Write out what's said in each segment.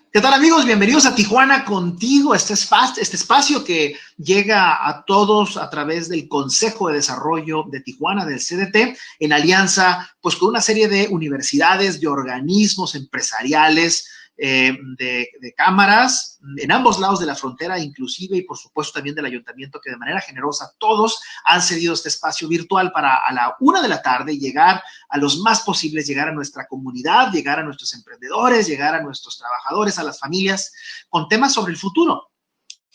¿Qué tal, amigos? Bienvenidos a Tijuana Contigo, este espacio que llega a todos a través del Consejo de Desarrollo de Tijuana, del CDT, en alianza pues con una serie de universidades, de organismos empresariales, de cámaras en ambos lados de la frontera, inclusive, y por supuesto también del ayuntamiento, que de manera generosa todos han cedido este espacio virtual para a la 1 p.m. llegar a los más posibles, llegar a nuestra comunidad, llegar a nuestros emprendedores, llegar a nuestros trabajadores, a las familias, con temas sobre el futuro.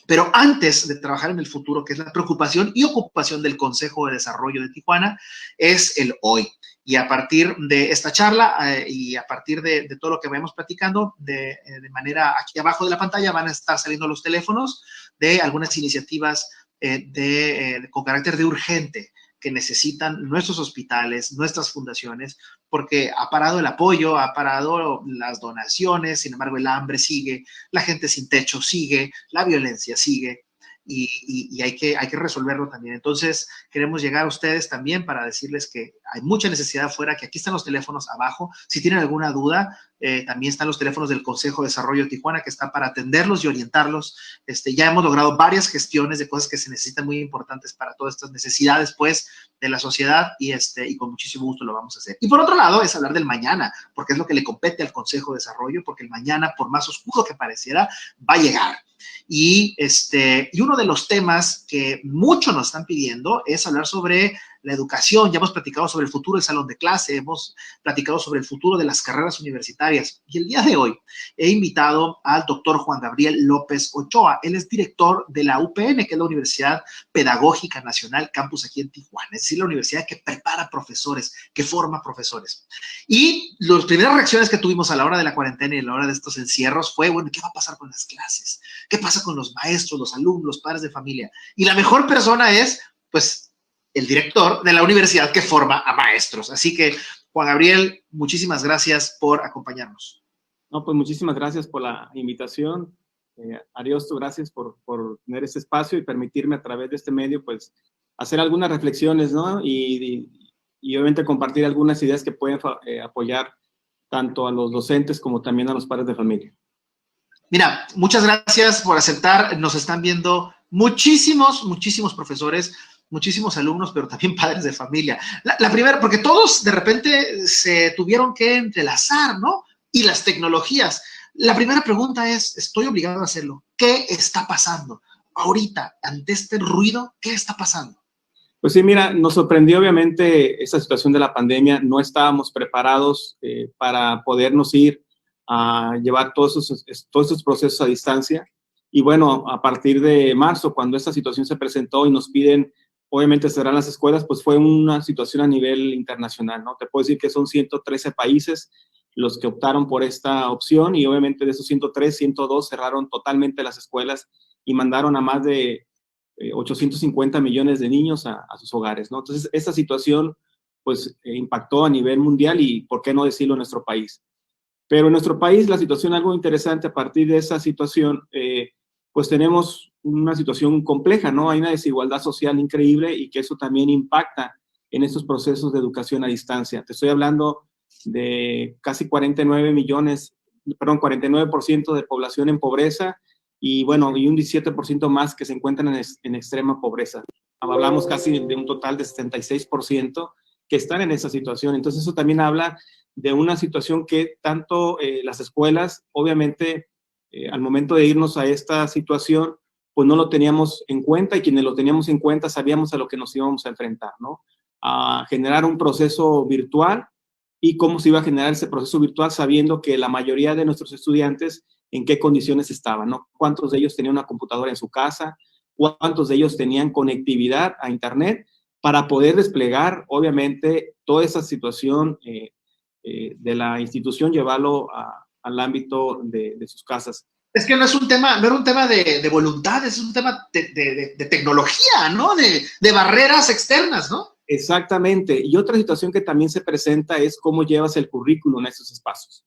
Pero antes de trabajar en el futuro, que es la preocupación y ocupación del Consejo de Desarrollo de Tijuana, es el hoy. Y a partir de esta charla y a partir de todo lo que vayamos platicando, de manera aquí abajo de la pantalla van a estar saliendo los teléfonos de algunas iniciativas con carácter de urgente que necesitan nuestros hospitales, nuestras fundaciones, porque ha parado el apoyo, ha parado las donaciones, sin embargo el hambre sigue, la gente sin techo sigue, la violencia sigue. Y hay que resolverlo también. Entonces, queremos llegar a ustedes también para decirles que hay mucha necesidad afuera, que aquí están los teléfonos abajo. Si tienen alguna duda, también están los teléfonos del Consejo de Desarrollo de Tijuana, que está para atenderlos y orientarlos. Ya hemos logrado varias gestiones de cosas que se necesitan muy importantes para todas estas necesidades, pues, de la sociedad, y con muchísimo gusto lo vamos a hacer. Y por otro lado, es hablar del mañana, porque es lo que le compete al Consejo de Desarrollo, porque el mañana, por más oscuro que pareciera, va a llegar. Y uno de los temas que muchos nos están pidiendo es hablar sobre la educación. Ya hemos platicado sobre el futuro del salón de clase, hemos platicado sobre el futuro de las carreras universitarias. Y el día de hoy he invitado al doctor Juan Gabriel López Ochoa. Él es director de la UPN, que es la Universidad Pedagógica Nacional, campus aquí en Tijuana. Es decir, la universidad que prepara profesores, que forma profesores. Y las primeras reacciones que tuvimos a la hora de la cuarentena y a la hora de estos encierros fue, bueno, ¿qué va a pasar con las clases? ¿Qué pasa con los maestros, los alumnos, los padres de familia? Y la mejor persona es, pues, el director de la universidad que forma a maestros. Así que, Juan Gabriel, muchísimas gracias por acompañarnos. No, pues muchísimas gracias por la invitación. Ariosto, gracias por tener este espacio y permitirme a través de este medio, pues, hacer algunas reflexiones, ¿no? Y obviamente compartir algunas ideas que pueden apoyar tanto a los docentes como también a los padres de familia. Mira, muchas gracias por aceptar. Nos están viendo muchísimos profesores, muchísimos alumnos, pero también padres de familia. La primera, porque todos de repente se tuvieron que entrelazar, ¿no? Y las tecnologías. La primera pregunta es, estoy obligado a hacerlo. ¿Qué está pasando? Ahorita, ante este ruido, ¿qué está pasando? Pues sí, mira, nos sorprendió obviamente esta situación de la pandemia. No estábamos preparados para podernos ir a llevar todos esos procesos a distancia. Y bueno, a partir de marzo, cuando esta situación se presentó y nos piden, obviamente, cerrar las escuelas, pues fue una situación a nivel internacional, ¿no? Te puedo decir que son 113 países los que optaron por esta opción y obviamente de esos 103, 102 cerraron totalmente las escuelas y mandaron a más de 850 millones de niños a sus hogares, ¿no? Entonces, esta situación, pues, impactó a nivel mundial y, ¿por qué no decirlo, en nuestro país? Pero en nuestro país la situación, algo interesante a partir de esa situación, pues tenemos una situación compleja, ¿no? Hay una desigualdad social increíble y que eso también impacta en estos procesos de educación a distancia. Te estoy hablando de casi 49% de población en pobreza y, bueno, y un 17% más que se encuentran en extrema pobreza. Hablamos casi de un total de 76% que están en esa situación. Entonces eso también habla de una situación que tanto las escuelas, obviamente, al momento de irnos a esta situación, pues no lo teníamos en cuenta y quienes lo teníamos en cuenta sabíamos a lo que nos íbamos a enfrentar, ¿no? A generar un proceso virtual y cómo se iba a generar ese proceso virtual sabiendo que la mayoría de nuestros estudiantes en qué condiciones estaban, ¿no? ¿Cuántos de ellos tenían una computadora en su casa? ¿Cuántos de ellos tenían conectividad a internet para poder desplegar, obviamente, toda esa situación de la institución, llevarlo al ámbito de sus casas? Es que no es un tema, no era un tema de voluntad, es un tema de tecnología, ¿no? De barreras externas, ¿no? Exactamente. Y otra situación que también se presenta es cómo llevas el currículum a esos espacios.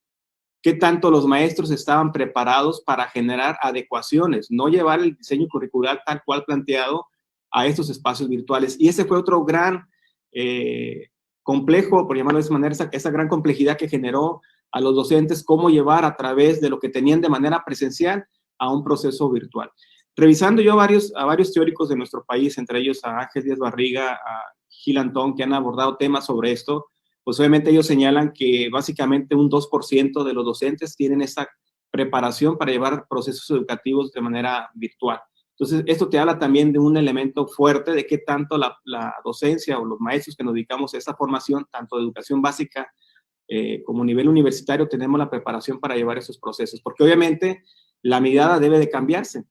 ¿Qué tanto los maestros estaban preparados para generar adecuaciones? No llevar el diseño curricular tal cual planteado a estos espacios virtuales. Y ese fue otro gran complejo, por llamarlo de esa manera, esa gran complejidad que generó a los docentes cómo llevar a través de lo que tenían de manera presencial a un proceso virtual. Revisando yo a varios teóricos de nuestro país, entre ellos a Ángel Díaz Barriga, a Gil Antón, que han abordado temas sobre esto, pues obviamente ellos señalan que básicamente un 2% de los docentes tienen esa preparación para llevar procesos educativos de manera virtual. Entonces, esto te habla también de un elemento fuerte de qué tanto la docencia o los maestros que nos dedicamos a esta formación, tanto de educación básica como nivel universitario, tenemos la preparación para llevar esos procesos, porque obviamente la mirada debe de cambiarse.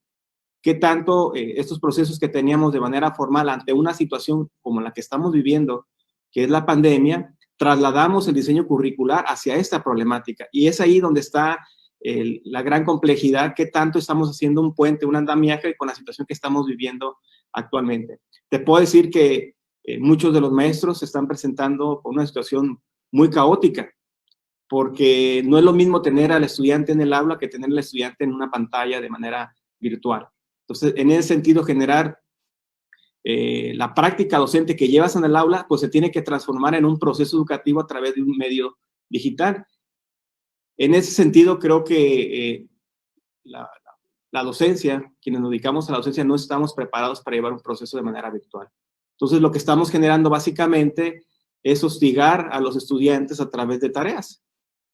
¿Qué tanto estos procesos que teníamos de manera formal ante una situación como la que estamos viviendo, que es la pandemia, trasladamos el diseño curricular hacia esta problemática? Y es ahí donde está la gran complejidad, qué tanto estamos haciendo un puente, un andamiaje con la situación que estamos viviendo actualmente. Te puedo decir que muchos de los maestros se están presentando con una situación muy caótica, porque no es lo mismo tener al estudiante en el aula que tener al estudiante en una pantalla de manera virtual. Entonces, en ese sentido, generar la práctica docente que llevas en el aula, pues se tiene que transformar en un proceso educativo a través de un medio digital. En ese sentido, creo que la docencia, quienes nos dedicamos a la docencia, no estamos preparados para llevar un proceso de manera virtual. Entonces, lo que estamos generando básicamente es hostigar a los estudiantes a través de tareas.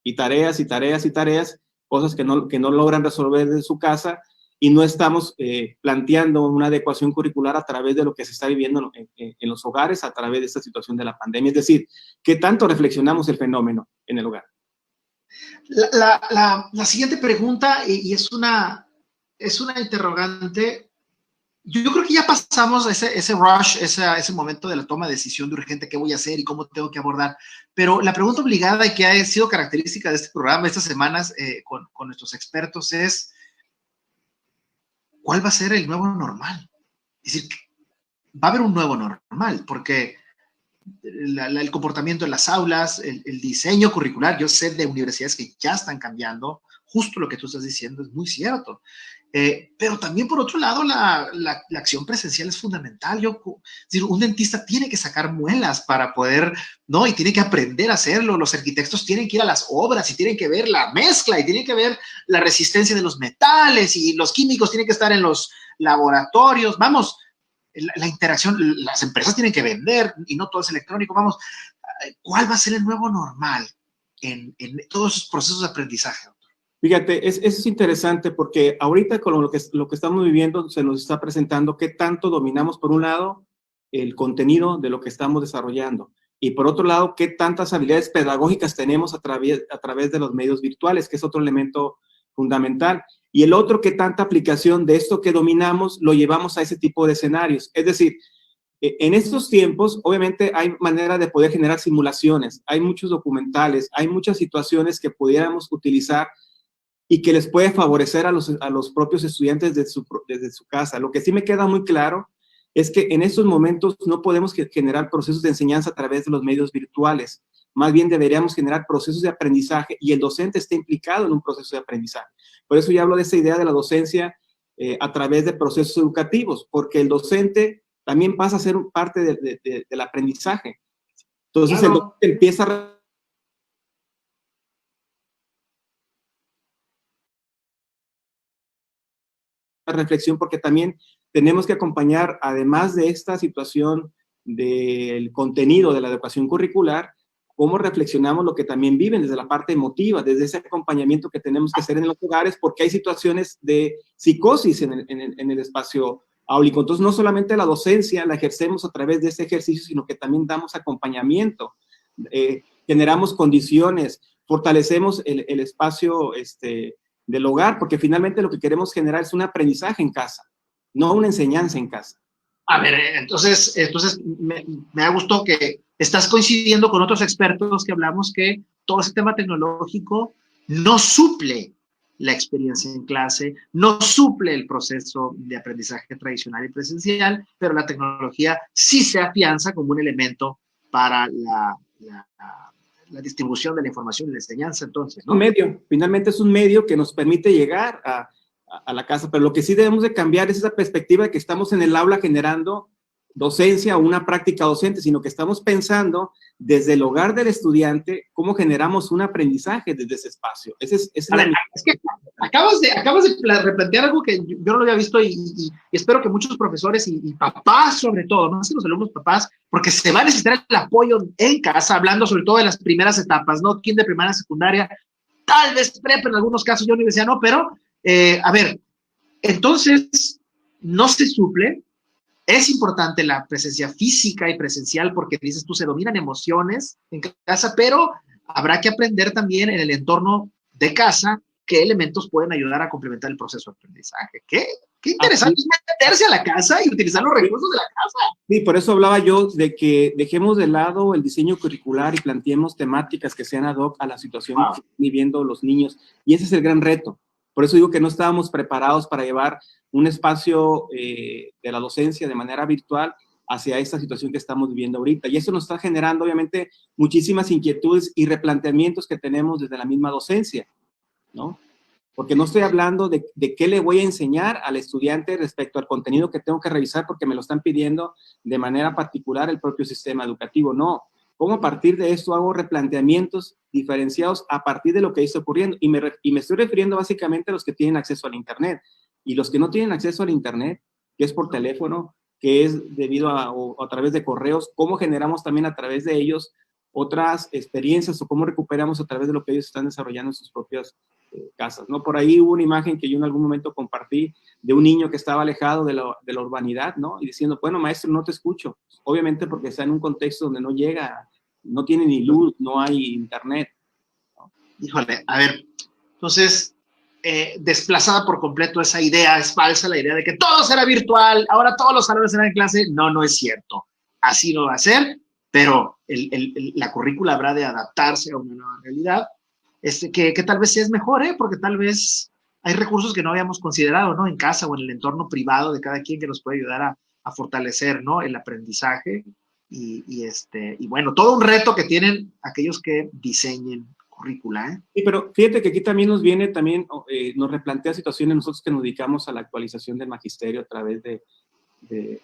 Y tareas, y tareas, y tareas, cosas que no logran resolver en su casa, y no estamos planteando una adecuación curricular a través de lo que se está viviendo en los hogares a través de esta situación de la pandemia. Es decir, ¿qué tanto reflexionamos el fenómeno en el hogar? La siguiente pregunta, y es una interrogante. Yo creo que ya pasamos ese rush, ese momento de la toma de decisión de urgente, qué voy a hacer y cómo tengo que abordar. Pero la pregunta obligada y que ha sido característica de este programa estas semanas con nuestros expertos es, ¿cuál va a ser el nuevo normal? Es decir, va a haber un nuevo normal, porque el comportamiento en las aulas, el diseño curricular, yo sé de universidades que ya están cambiando, justo lo que tú estás diciendo es muy cierto. Pero también, por otro lado, la acción presencial es fundamental. Es decir, un dentista tiene que sacar muelas para poder, ¿no? Y tiene que aprender a hacerlo. Los arquitectos tienen que ir a las obras y tienen que ver la mezcla y tienen que ver la resistencia de los metales, y los químicos tienen que estar en los laboratorios. Vamos, la interacción, las empresas tienen que vender y no todo es electrónico. Vamos, ¿cuál va a ser el nuevo normal en todos esos procesos de aprendizaje? Fíjate, eso es interesante porque ahorita con lo que estamos viviendo se nos está presentando qué tanto dominamos, por un lado, el contenido de lo que estamos desarrollando, y por otro lado, qué tantas habilidades pedagógicas tenemos a través de los medios virtuales, que es otro elemento fundamental. Y el otro, qué tanta aplicación de esto que dominamos lo llevamos a ese tipo de escenarios. Es decir, en estos tiempos, obviamente, hay manera de poder generar simulaciones, hay muchos documentales, hay muchas situaciones que pudiéramos utilizar y que les puede favorecer a los propios estudiantes desde su casa. Lo que sí me queda muy claro es que en estos momentos no podemos generar procesos de enseñanza a través de los medios virtuales. Más bien deberíamos generar procesos de aprendizaje, y el docente está implicado en un proceso de aprendizaje. Por eso yo hablo de esa idea de la docencia a través de procesos educativos, porque el docente también pasa a ser parte del aprendizaje. Entonces, claro, el docente empieza a reflexión, porque también tenemos que acompañar, además de esta situación del contenido de la educación curricular, cómo reflexionamos lo que también viven desde la parte emotiva, desde ese acompañamiento que tenemos que hacer en los hogares, porque hay situaciones de psicosis en el espacio áulico. Entonces, no solamente la docencia la ejercemos a través de ese ejercicio, sino que también damos acompañamiento, generamos condiciones, fortalecemos el espacio del hogar, porque finalmente lo que queremos generar es un aprendizaje en casa, no una enseñanza en casa. A ver, entonces me ha gustado que estás coincidiendo con otros expertos que hablamos que todo ese tema tecnológico no suple la experiencia en clase, no suple el proceso de aprendizaje tradicional y presencial, pero la tecnología sí se afianza como un elemento para la distribución de la información y la enseñanza, entonces, ¿no? Un medio, finalmente es un medio que nos permite llegar a la casa, pero lo que sí debemos de cambiar es esa perspectiva de que estamos en el aula generando docencia o una práctica docente, sino que estamos pensando desde el hogar del estudiante cómo generamos un aprendizaje desde ese espacio. Es que acabas de replantear algo que yo no lo había visto y espero que muchos profesores y papás sobre todo, no sé los alumnos papás, porque se va a necesitar el apoyo en casa, hablando sobre todo de las primeras etapas, ¿no? Kinder, primaria, secundaria, tal vez prepa en algunos casos, yo universidad no, pero a ver, entonces no se suple. Es importante la presencia física y presencial porque dices tú, se dominan emociones en casa, pero habrá que aprender también en el entorno de casa qué elementos pueden ayudar a complementar el proceso de aprendizaje. Qué interesante es meterse a la casa y utilizar los recursos de la casa. Sí, por eso hablaba yo de que dejemos de lado el diseño curricular y planteemos temáticas que sean ad hoc a la situación que están viviendo los niños. Y ese es el gran reto. Por eso digo que no estábamos preparados para llevar un espacio de la docencia de manera virtual hacia esta situación que estamos viviendo ahorita. Y eso nos está generando, obviamente, muchísimas inquietudes y replanteamientos que tenemos desde la misma docencia, ¿no? Porque no estoy hablando de qué le voy a enseñar al estudiante respecto al contenido que tengo que revisar porque me lo están pidiendo de manera particular el propio sistema educativo. No, cómo a partir de esto hago replanteamientos diferenciados a partir de lo que está ocurriendo. Y me estoy refiriendo básicamente a los que tienen acceso al Internet. Y los que no tienen acceso al Internet, que es por teléfono, que es debido a través de correos, cómo generamos también a través de ellos otras experiencias o cómo recuperamos a través de lo que ellos están desarrollando en sus propias casas, ¿no? Por ahí hubo una imagen que yo en algún momento compartí de un niño que estaba alejado de la urbanidad, ¿no? Y diciendo, bueno, maestro, no te escucho. Obviamente porque está en un contexto donde no llega, no tiene ni luz, no hay internet, ¿no? Híjole, a ver, entonces, desplazada por completo esa idea, es falsa la idea de que todo será virtual, ahora todos los salones serán en clase. No, no es cierto. Así no va a ser, pero la currícula habrá de adaptarse a una nueva realidad, que tal vez es mejor, porque tal vez hay recursos que no habíamos considerado, ¿no? En casa o en el entorno privado de cada quien que nos puede ayudar a fortalecer, ¿no? El aprendizaje y bueno, todo un reto que tienen aquellos que diseñen currícula, ¿eh? Sí, pero fíjate que aquí también nos viene, nos replantea situaciones nosotros que nos dedicamos a la actualización del magisterio a través de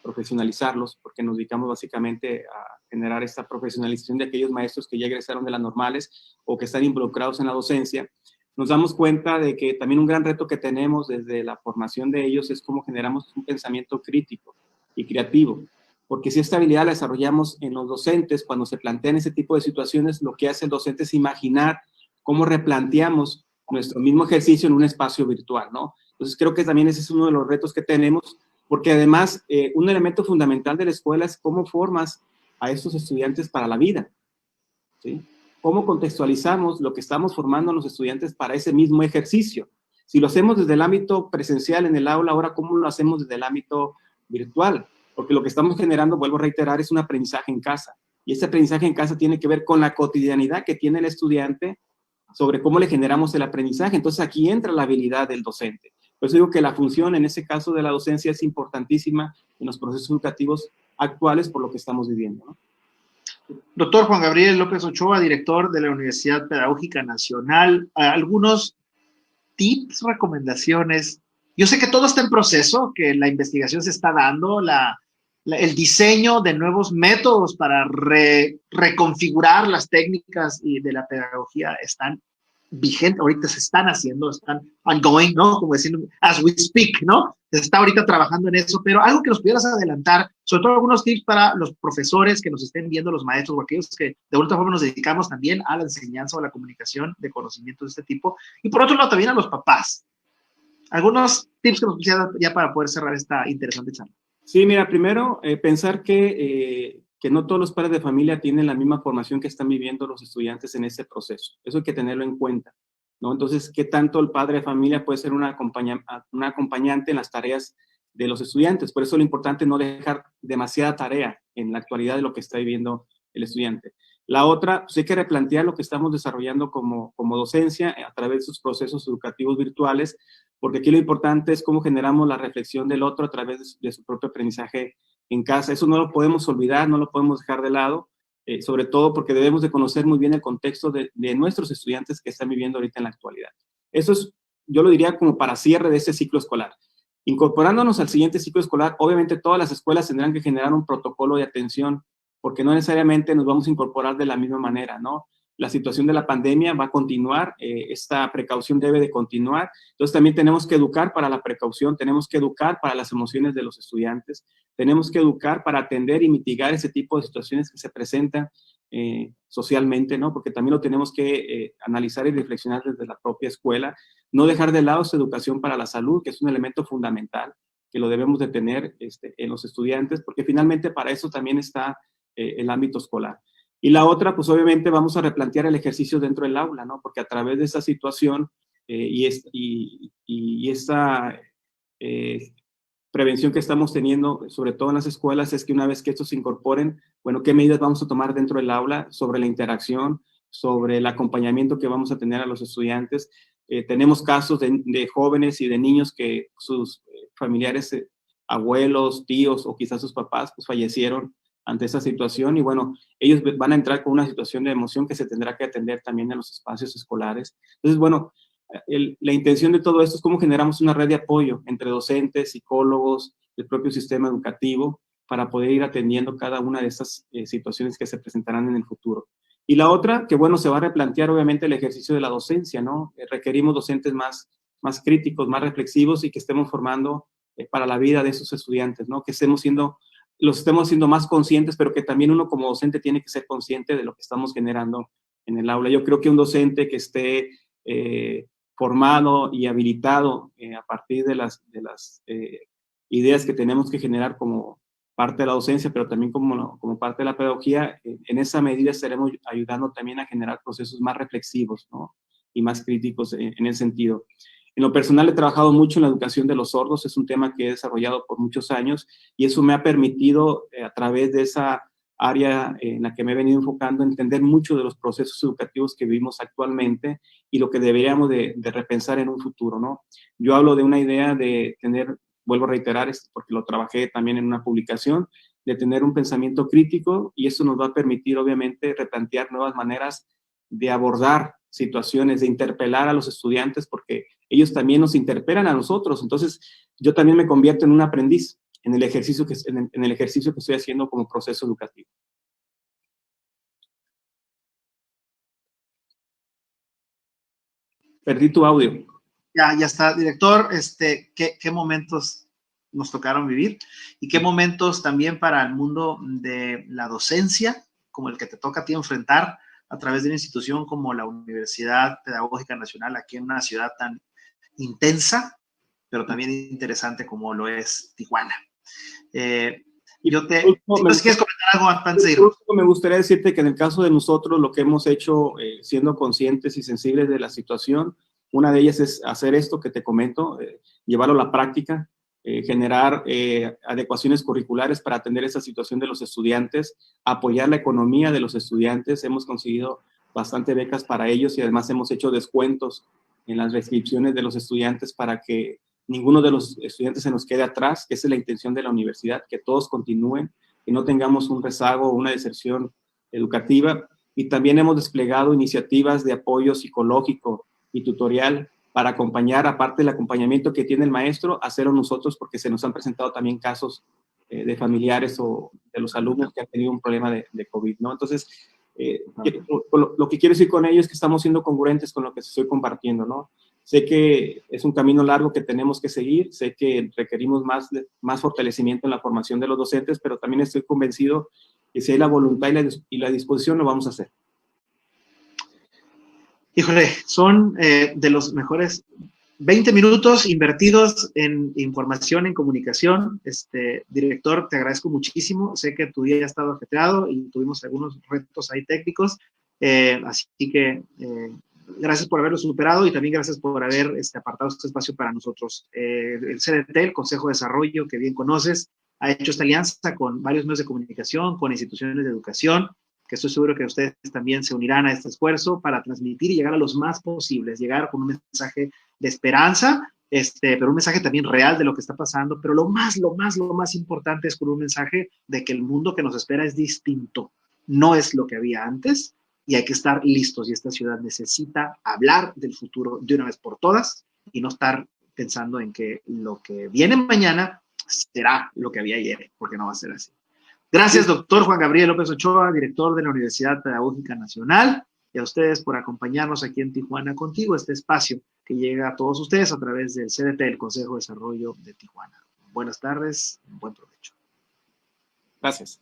profesionalizarlos, porque nos dedicamos básicamente a generar esta profesionalización de aquellos maestros que ya egresaron de las normales o que están involucrados en la docencia. Nos damos cuenta de que también un gran reto que tenemos desde la formación de ellos es cómo generamos un pensamiento crítico y creativo, porque si esta habilidad la desarrollamos en los docentes, cuando se plantean ese tipo de situaciones, lo que hace el docente es imaginar cómo replanteamos nuestro mismo ejercicio en un espacio virtual, ¿no? Entonces creo que también ese es uno de los retos que tenemos, porque además un elemento fundamental de la escuela es cómo formas a estos estudiantes para la vida, ¿sí? Cómo contextualizamos lo que estamos formando a los estudiantes para ese mismo ejercicio. Si lo hacemos desde el ámbito presencial en el aula, ahora ¿cómo lo hacemos desde el ámbito virtual? Porque lo que estamos generando, vuelvo a reiterar, es un aprendizaje en casa. Y ese aprendizaje en casa tiene que ver con la cotidianidad que tiene el estudiante sobre cómo le generamos el aprendizaje. Entonces aquí entra la habilidad del docente. Por eso digo que la función en ese caso de la docencia es importantísima en los procesos educativos actuales por lo que estamos viviendo, ¿no? Doctor Juan Gabriel López Ochoa, director de la Universidad Pedagógica Nacional, algunos tips, recomendaciones. Yo sé que todo está en proceso, que la investigación se está dando, el diseño de nuevos métodos para reconfigurar las técnicas y de la pedagogía están vigentes, ahorita se están haciendo, están ongoing, ¿no? Como decir, as we speak, ¿no? Se está ahorita trabajando en eso, pero algo que nos pudieras adelantar, sobre todo algunos tips para los profesores que nos estén viendo, los maestros o aquellos que de alguna forma nos dedicamos también a la enseñanza o a la comunicación de conocimientos de este tipo, y por otro lado también a los papás. Algunos tips que nos pusieras ya para poder cerrar esta interesante charla. Sí, mira, primero, pensar que no todos los padres de familia tienen la misma formación que están viviendo los estudiantes en ese proceso. Eso hay que tenerlo en cuenta, ¿no? Entonces, ¿qué tanto el padre de familia puede ser un acompañante en las tareas de los estudiantes? Por eso lo importante es no dejar demasiada tarea en la actualidad de lo que está viviendo el estudiante. La otra, pues hay que replantear lo que estamos desarrollando como docencia a través de sus procesos educativos virtuales, porque aquí lo importante es cómo generamos la reflexión del otro a través de su propio aprendizaje en casa. Eso no lo podemos olvidar, no lo podemos dejar de lado, sobre todo porque debemos de conocer muy bien el contexto de nuestros estudiantes que están viviendo ahorita en la actualidad. Eso es, yo lo diría como para cierre de este ciclo escolar. Incorporándonos al siguiente ciclo escolar, obviamente todas las escuelas tendrán que generar un protocolo de atención, porque no necesariamente nos vamos a incorporar de la misma manera, ¿no? La situación de la pandemia va a continuar, esta precaución debe de continuar, entonces también tenemos que educar para la precaución, tenemos que educar para las emociones de los estudiantes, tenemos que educar para atender y mitigar ese tipo de situaciones que se presentan socialmente, ¿no? Porque también lo tenemos que analizar y reflexionar desde la propia escuela, no dejar de lado esa educación para la salud, que es un elemento fundamental, que lo debemos de tener en los estudiantes, porque finalmente para eso también está el ámbito escolar. Y la otra, pues obviamente vamos a replantear el ejercicio dentro del aula, ¿no? Porque a través de esa situación y esta prevención que estamos teniendo, sobre todo en las escuelas, es que una vez que estos se incorporen, bueno, ¿qué medidas vamos a tomar dentro del aula sobre la interacción, sobre el acompañamiento que vamos a tener a los estudiantes? Tenemos casos de jóvenes y de niños que sus familiares, abuelos, tíos o quizás sus papás, pues fallecieron ante esa situación y bueno, ellos van a entrar con una situación de emoción que se tendrá que atender también en los espacios escolares. Entonces, bueno, la intención de todo esto es cómo generamos una red de apoyo entre docentes, psicólogos, el propio sistema educativo, para poder ir atendiendo cada una de estas situaciones que se presentarán en el futuro. Y la otra, que bueno, se va a replantear obviamente el ejercicio de la docencia, ¿no? Requerimos docentes más críticos, más reflexivos y que estemos formando para la vida de esos estudiantes, ¿no? Que los estemos haciendo más conscientes, pero que también uno como docente tiene que ser consciente de lo que estamos generando en el aula. Yo creo que un docente que esté formado y habilitado a partir de las ideas que tenemos que generar como parte de la docencia, pero también como parte de la pedagogía, en esa medida estaremos ayudando también a generar procesos más reflexivos, ¿no? Y más críticos en ese sentido. En lo personal he trabajado mucho en la educación de los sordos, es un tema que he desarrollado por muchos años y eso me ha permitido a través de esa área en la que me he venido enfocando, entender mucho de los procesos educativos que vivimos actualmente y lo que deberíamos de repensar en un futuro, ¿no? Yo hablo de una idea de tener, vuelvo a reiterar, porque lo trabajé también en una publicación, de tener un pensamiento crítico y eso nos va a permitir, obviamente, replantear nuevas maneras de abordar situaciones, de interpelar a los estudiantes, porque ellos también nos interpelan a nosotros. Entonces, yo también me convierto en un aprendiz en el ejercicio que estoy haciendo como proceso educativo. Perdí tu audio. Ya está, director. ¿Qué momentos nos tocaron vivir? Y qué momentos también para el mundo de la docencia, como el que te toca a ti enfrentar a través de una institución como la Universidad Pedagógica Nacional, aquí en una ciudad tan intensa, pero también interesante como lo es Tijuana. Si quieres comentar algo antes de ir. Me gustaría decirte que en el caso de nosotros, lo que hemos hecho, siendo conscientes y sensibles de la situación, una de ellas es hacer esto que te comento, llevarlo a la práctica, generar adecuaciones curriculares para atender esa situación de los estudiantes, apoyar la economía de los estudiantes. Hemos conseguido bastante becas para ellos y además hemos hecho descuentos en las restricciones de los estudiantes para que ninguno de los estudiantes se nos quede atrás, que esa es la intención de la universidad, que todos continúen, que no tengamos un rezago o una deserción educativa. Y también hemos desplegado iniciativas de apoyo psicológico y tutorial para acompañar, aparte del acompañamiento que tiene el maestro, hacerlo nosotros, porque se nos han presentado también casos de familiares o de los alumnos que han tenido un problema de COVID, ¿no? Entonces, lo que quiero decir con ello es que estamos siendo congruentes con lo que estoy compartiendo, ¿no? Sé que es un camino largo que tenemos que seguir, sé que requerimos más fortalecimiento en la formación de los docentes, pero también estoy convencido que si hay la voluntad y la disposición, lo vamos a hacer. Híjole, son de los mejores 20 minutos invertidos en información, en comunicación. Director, te agradezco muchísimo. Sé que tu día ya ha estado ajetreado y tuvimos algunos retos ahí técnicos. Así que gracias por haberlo superado y también gracias por haber apartado este espacio para nosotros. El CDT, el Consejo de Desarrollo, que bien conoces, ha hecho esta alianza con varios medios de comunicación, con instituciones de educación, que estoy seguro que ustedes también se unirán a este esfuerzo para transmitir y llegar a los más posibles, llegar con un mensaje de esperanza, pero un mensaje también real de lo que está pasando, pero lo más importante es con un mensaje de que el mundo que nos espera es distinto, no es lo que había antes y hay que estar listos y esta ciudad necesita hablar del futuro de una vez por todas y no estar pensando en que lo que viene mañana será lo que había ayer, porque no va a ser así. Gracias, doctor Juan Gabriel López Ochoa, director de la Universidad Pedagógica Nacional, y a ustedes por acompañarnos aquí en Tijuana Contigo, este espacio que llega a todos ustedes a través del CDT, el Consejo de Desarrollo de Tijuana. Buenas tardes, buen provecho. Gracias.